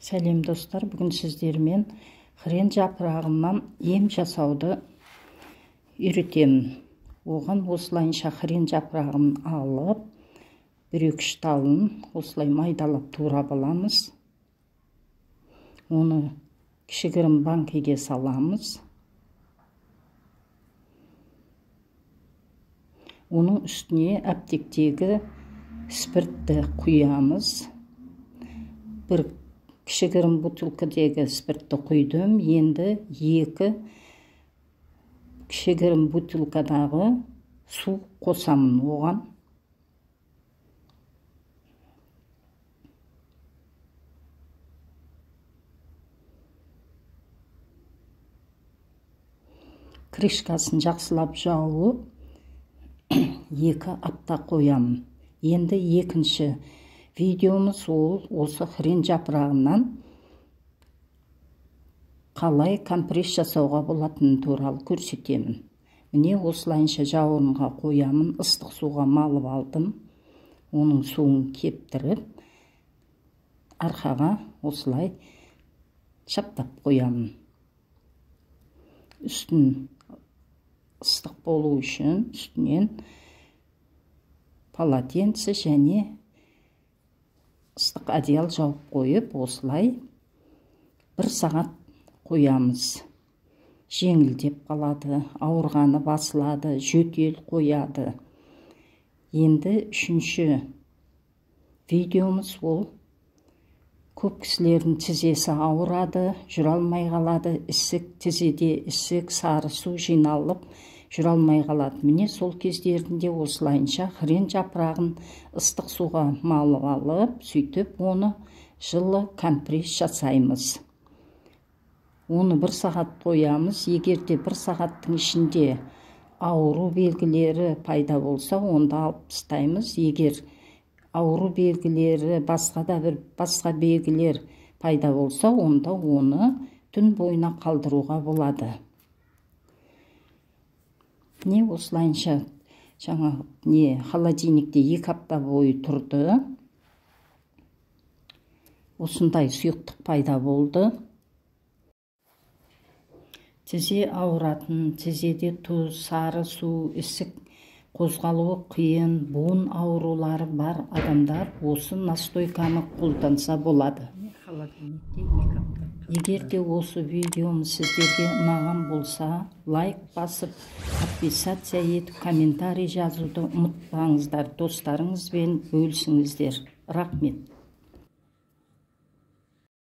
Сәлем достар, бүгін сіздермен хрен жапырағынан ем жасауды үйретемін. Оған осылайынша хрен жапырағын алып, 1-2 талын осылай майдалап турап аламыз. Оны кішігірім банкеге саламыз. Оның үстіне әптектегі спиртті құямыз. Бір кішігірім бутылкадегі спиртті құйдым. Енді 2 кішігірім бутылкадағы су қосамын оған. Крышкасын жақсылап жауып, 2 апта қоямын. Енді екінші видеомыз осы хрен жапырағынан қалай компресс жасауға болатыны туралы көрсетемін. Міне осылайынша жауырынға қоямын, ыстық суға малып алдым. Оның суын кептіріп, арқаға осылай шаптап қоямын. Үстін ыстық болу үшін үстінен полотенце және ыстық одеял жауып қойып, осылай 1 сағат қоямыз. Жеңілдеп қалады, ауырғаны басылады, жөтел қояды. Енді 3-ші видеомыз ол көп кісілердің тізесі ауырады, жүре алмай қалады, ісік, тізеде ісік, сары су жиналып жүре алмай қалады. Міне сол кездерінде осылайынша хрен жапырағын ыстық суға малып алып, сөйтіп оны жылы компресс жасаймыз. Оны 1 сағат қоямыз. Егерде 1 сағаттың ішінде ауру белгілері пайда болса, онда алып тастаймыз. Егер ауру белгілері, басқа белгілер пайда болса, онда оны түн бойына қалдыруға болады. Не осылайынша холодильникте 2 апта бойы тұрды. Осындай сұйықтық пайда болды. Тізе ауыратын, тізеде тұз, сары су, ісік, қозғалуы қиын, буын аурулары бар адамдар осы настойканы қолданса болады. Егерде осы видеомыз сіздерге ұнаған болса, лайк басып, подписация етіп, комментарий жазуды ұмытпаңыздар. Достарыңызбен бөлісіңіздер. Рахмет.